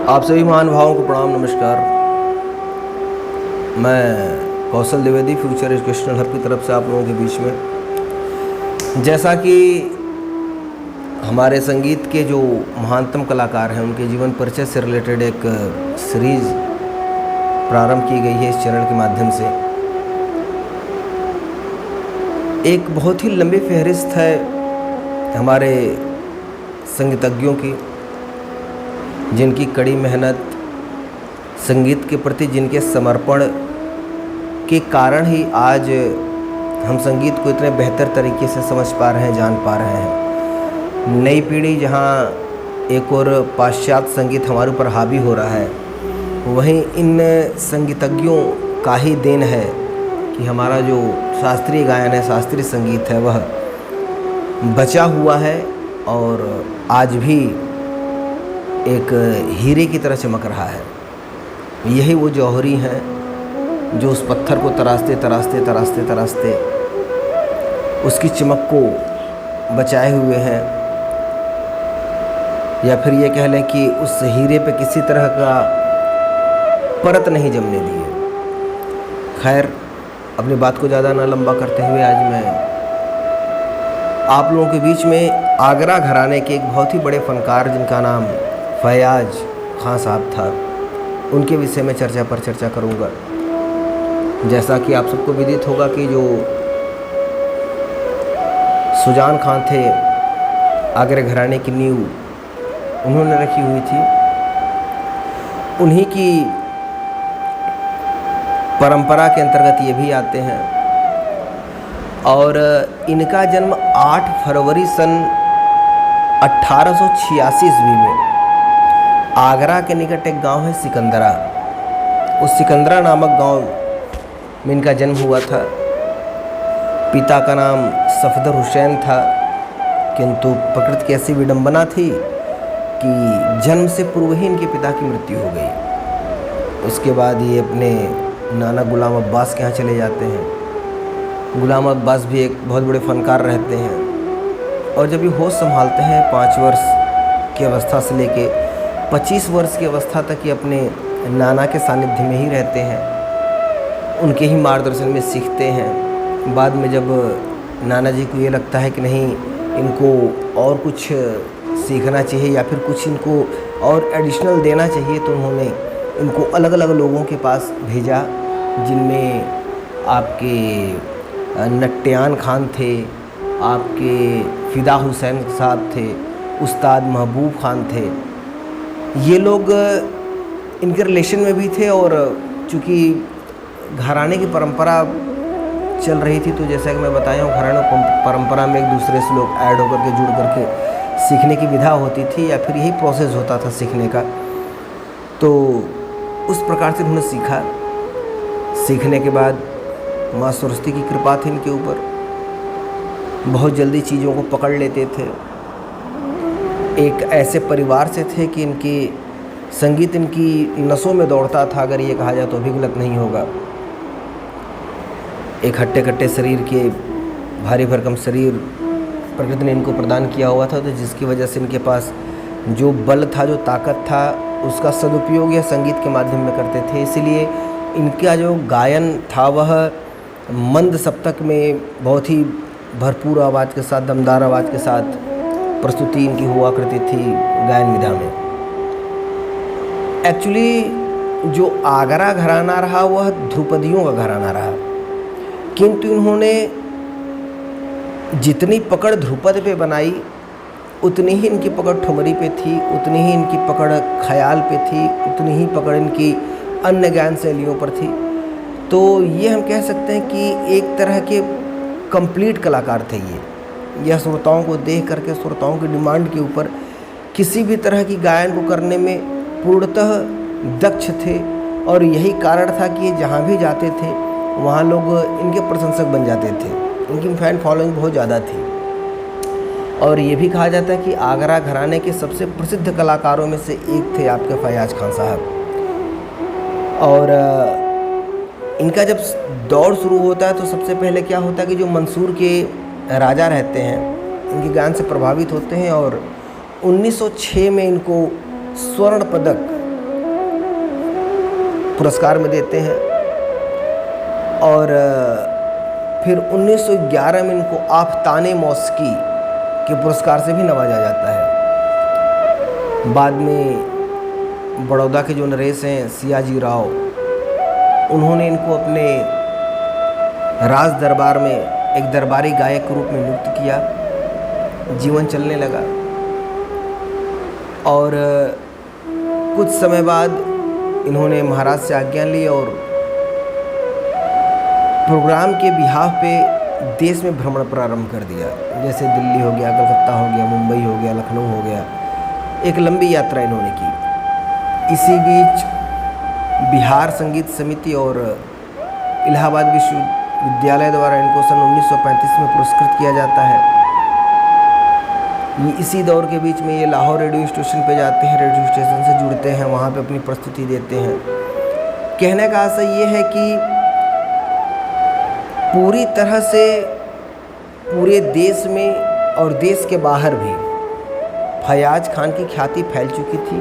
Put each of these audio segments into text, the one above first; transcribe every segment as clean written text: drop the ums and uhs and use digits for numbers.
आप सभी महानुभावों को प्रणाम, नमस्कार। मैं कौशल द्विवेदी फ्यूचर एजुकेशनल हब की तरफ से आप लोगों के बीच में, जैसा कि हमारे संगीत के जो महानतम कलाकार हैं उनके जीवन परिचय से रिलेटेड एक सीरीज़ प्रारंभ की गई है इस चैनल के माध्यम से। एक बहुत ही लंबी फहरिस्त है हमारे संगीतज्ञों की, जिनकी कड़ी मेहनत, संगीत के प्रति जिनके समर्पण के कारण ही आज हम संगीत को इतने बेहतर तरीके से समझ पा रहे हैं, जान पा रहे हैं। नई पीढ़ी जहां एक और पाश्चात्य संगीत हमारे ऊपर हावी हो रहा है, वहीं इन संगीतज्ञों का ही देन है कि हमारा जो शास्त्रीय गायन है, शास्त्रीय संगीत है, वह बचा हुआ है और आज भी एक हीरे की तरह चमक रहा है। यही वो जौहरी हैं जो उस पत्थर को तराशते तराशते तराशते तराशते उसकी चमक को बचाए हुए हैं, या फिर ये कह लें कि उस हीरे पे किसी तरह का परत नहीं जमने दिए। खैर, अपनी बात को ज़्यादा ना लंबा करते हुए आज मैं आप लोगों के बीच में आगरा घराने के एक बहुत ही बड़े फनकार, जिनका नाम फयाज खान साहब था, उनके विषय में चर्चा करूंगा। जैसा कि आप सबको विदित होगा कि जो सुजान खान थे, आगरा घराने की नींव उन्होंने रखी हुई थी। उन्हीं की परंपरा के अंतर्गत ये भी आते हैं और इनका जन्म 8 फरवरी सन 1886 ईस्वी में आगरा के निकट एक गांव है सिकंदरा। उस सिकंदरा नामक गांव में इनका जन्म हुआ था। पिता का नाम सफदर हुसैन था, किंतु प्रकृति की ऐसी विडंबना थी कि जन्म से पूर्व ही इनके पिता की मृत्यु हो गई। उसके बाद ये अपने नाना गुलाम अब्बास के यहाँ चले जाते हैं। गुलाम अब्बास भी एक बहुत बड़े फनकार रहते हैं और जब ये होश संभालते हैं 5 वर्ष की अवस्था से लेके 25 वर्ष की अवस्था तक ये अपने नाना के सानिध्य में ही रहते हैं, उनके ही मार्गदर्शन में सीखते हैं। बाद में जब नाना जी को ये लगता है कि नहीं, इनको और कुछ सीखना चाहिए या फिर कुछ इनको और एडिशनल देना चाहिए, तो उन्होंने इनको अलग अलग लोगों के पास भेजा, जिनमें आपके नट्यान खान थे, आपके फ़िदा हुसैन साहब थे, उस्ताद महबूब खान थे। ये लोग इनके रिलेशन में भी थे और चूँकि घराने की परंपरा चल रही थी, तो जैसा कि मैं बताया हूँ, घराने परंपरा में एक दूसरे से लोग ऐड होकर के, जुड़ करके सीखने की विधा होती थी या फिर यही प्रोसेस होता था सीखने का। तो उस प्रकार से उन्होंने सीखा। सीखने के बाद माँ सरस्वती की कृपा थी इनके ऊपर, बहुत जल्दी चीज़ों को पकड़ लेते थे। एक ऐसे परिवार से थे कि इनकी संगीत इनकी नसों में दौड़ता था, अगर ये कहा जाए तो भी गलत नहीं होगा। एक हट्टे कट्टे शरीर के, भारी भरकम शरीर प्रकृति ने इनको प्रदान किया हुआ था, तो जिसकी वजह से इनके पास जो बल था, जो ताकत था, उसका सदुपयोग यह संगीत के माध्यम में करते थे। इसीलिए इनका जो गायन था वह मंद सप्तक में बहुत ही भरपूर आवाज़ के साथ, दमदार आवाज़ के साथ प्रस्तुति इनकी हुआ करती थी गायन विधा में। एक्चुअली जो आगरा घराना रहा वह ध्रुपदियों का घराना रहा, किंतु इन्होंने जितनी पकड़ ध्रुपद पे बनाई, उतनी ही इनकी पकड़ ठुमरी पे थी, उतनी ही इनकी पकड़ ख्याल पे थी, उतनी ही पकड़ इनकी अन्य गायन शैलियों पर थी। तो ये हम कह सकते हैं कि एक तरह के कंप्लीट कलाकार थे ये। यह श्रोताओं को देख करके, श्रोताओं की डिमांड के ऊपर किसी भी तरह की गायन को करने में पूर्णतः दक्ष थे और यही कारण था कि ये जहाँ भी जाते थे वहाँ लोग इनके प्रशंसक बन जाते थे। इनकी फैन फॉलोइंग बहुत ज़्यादा थी और ये भी कहा जाता है कि आगरा घराने के सबसे प्रसिद्ध कलाकारों में से एक थे आपके फयाज खान साहब। और इनका जब दौर शुरू होता है तो सबसे पहले क्या होता है कि जो मंसूर के राजा रहते हैं इनके गायन से प्रभावित होते हैं और 1906 में इनको स्वर्ण पदक पुरस्कार में देते हैं। और फिर 1911 में इनको आफताने मौसिकी के पुरस्कार से भी नवाजा जाता है। बाद में बड़ौदा के जो नरेश हैं सियाजी राव, उन्होंने इनको अपने राज दरबार में एक दरबारी गायक के रूप में नियुक्त किया। जीवन चलने लगा और कुछ समय बाद इन्होंने महाराज से आज्ञा ली और प्रोग्राम के बिहाफ पे देश में भ्रमण प्रारंभ कर दिया। जैसे दिल्ली हो गया, कलकत्ता हो गया, मुंबई हो गया, लखनऊ हो गया। एक लंबी यात्रा इन्होंने की। इसी बीच बिहार संगीत समिति और इलाहाबाद विश्वविद्यालय द्वारा इनको सन 1935 में पुरस्कृत किया जाता है। इसी दौर के बीच में ये लाहौर रेडियो स्टेशन पे जाते हैं, रेडियो स्टेशन से जुड़ते हैं, वहाँ पे अपनी प्रस्तुति देते हैं। कहने का आशय ये है कि पूरी तरह से पूरे देश में और देश के बाहर भी फयाज खान की ख्याति फैल चुकी थी,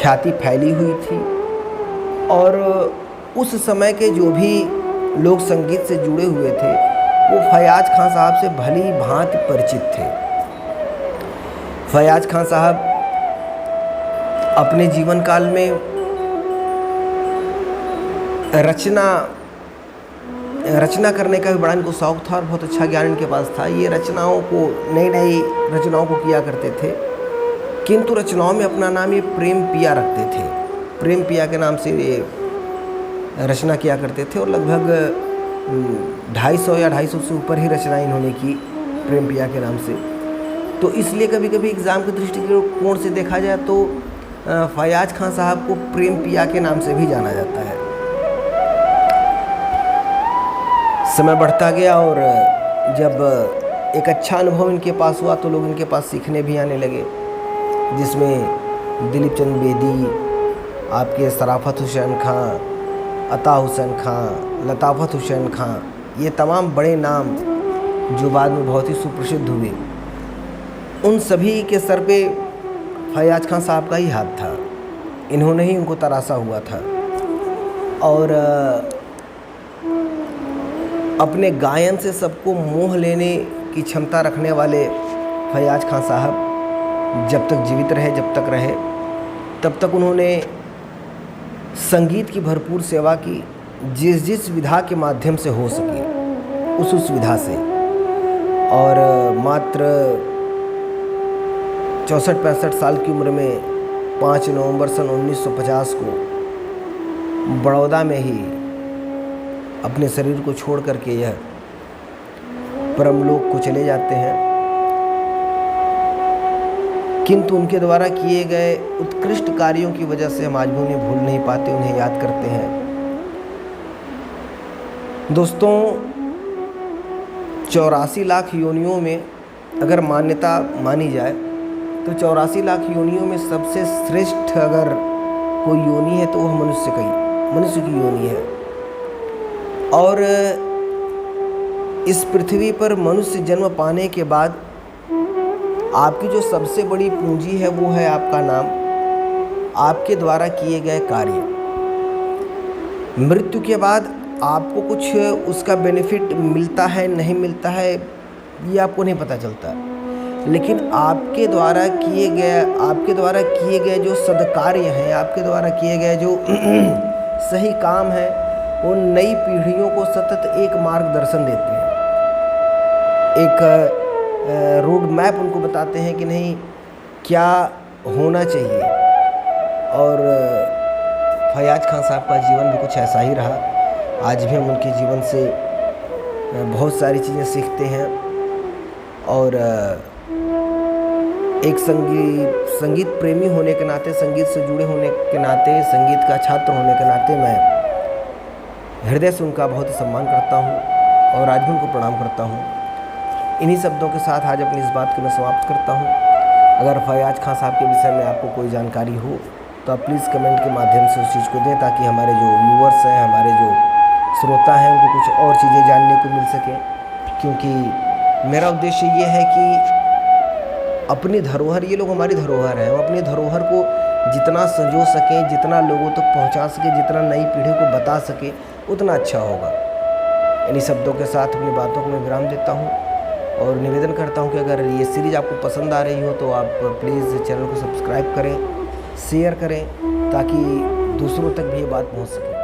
ख्याति फैली हुई थी। और उस समय के जो भी लोग संगीत से जुड़े हुए थे वो फयाज खान साहब से भली भांति परिचित थे। फयाज खान साहब अपने जीवन काल में रचना करने का भी बड़ा इनको शौक़ था और बहुत अच्छा ज्ञान इनके पास था। ये रचनाओं को, नई नई रचनाओं को किया करते थे, किंतु रचनाओं में अपना नाम ये प्रेम पिया रखते थे। प्रेम पिया के नाम से ये रचना किया करते थे और लगभग 250 या 250 से ऊपर ही रचनाएं इन्होंने की प्रेम पिया के नाम से। तो इसलिए कभी कभी एग्ज़ाम के दृष्टिकोण से देखा जाए तो फयाज खान साहब को प्रेम पिया के नाम से भी जाना जाता है। समय बढ़ता गया और जब एक अच्छा अनुभव इनके पास हुआ तो लोग इनके पास सीखने भी आने लगे, जिसमें दिलीप चंद बेदी, आपके शराफत हुसैन खां, अता हुसैन खां, लताफ़त हुसैन खां, ये तमाम बड़े नाम जो बाद में बहुत ही सुप्रसिद्ध हुए, उन सभी के सर पे फयाज खान साहब का ही हाथ था। इन्होंने ही उनको तराशा हुआ था। और अपने गायन से सबको मोह लेने की क्षमता रखने वाले फयाज खान साहब जब तक जीवित रहे, जब तक रहे, तब तक उन्होंने संगीत की भरपूर सेवा की, जिस जिस विधा के माध्यम से हो सके उस विधा से। और मात्र 64-65 साल की उम्र में 5 नवंबर सन 1950 को बड़ौदा में ही अपने शरीर को छोड़ करके यह परमलोक को चले जाते हैं। किंतु उनके द्वारा किए गए उत्कृष्ट कार्यों की वजह से हम आज भी उन्हें भूल नहीं पाते, उन्हें याद करते हैं। दोस्तों, 84 लाख योनियों में अगर मान्यता मानी जाए तो 84 लाख योनियों में सबसे श्रेष्ठ अगर कोई योनि है तो वह मनुष्य की योनि है। और इस पृथ्वी पर मनुष्य जन्म पाने के बाद आपकी जो सबसे बड़ी पूंजी है वो है आपका नाम, आपके द्वारा किए गए कार्य। मृत्यु के बाद आपको कुछ उसका बेनिफिट मिलता है नहीं मिलता है ये आपको नहीं पता चलता, लेकिन आपके द्वारा किए गए जो सद्कार्य हैं, आपके द्वारा किए गए जो सही काम है, वो नई पीढ़ियों को सतत एक मार्गदर्शन देते हैं, एक रोड मैप उनको बताते हैं कि नहीं क्या होना चाहिए। और फयाज खान साहब का जीवन भी कुछ ऐसा ही रहा। आज भी हम उनके जीवन से बहुत सारी चीज़ें सीखते हैं। और एक संगीत प्रेमी होने के नाते, संगीत से जुड़े होने के नाते, संगीत का छात्र होने के नाते मैं हृदय से उनका बहुत ही सम्मान करता हूँ और आज भी उनको प्रणाम करता हूँ। इन्हीं शब्दों के साथ आज अपनी इस बात को मैं समाप्त करता हूँ। अगर फयाज खान साहब के विषय में आपको कोई जानकारी हो तो आप प्लीज़ कमेंट के माध्यम से उस चीज़ को दें, ताकि हमारे जो व्यूअर्स हैं, हमारे जो श्रोता हैं, उनको कुछ और चीज़ें जानने को मिल सकें। क्योंकि मेरा उद्देश्य ये है कि अपनी धरोहर, ये लोग हमारी धरोहर हैं, हम अपनी धरोहर को जितना संजो सकें, जितना लोगों तक पहुंचा सके, जितना नई पीढ़ी को बता सके, उतना अच्छा होगा। इन्हीं शब्दों के साथ अपनी बातों को मैं विराम देता हूँ और निवेदन करता हूँ कि अगर ये सीरीज़ आपको पसंद आ रही हो तो आप प्लीज़ चैनल को सब्सक्राइब करें, शेयर करें, ताकि दूसरों तक भी ये बात पहुँच सके।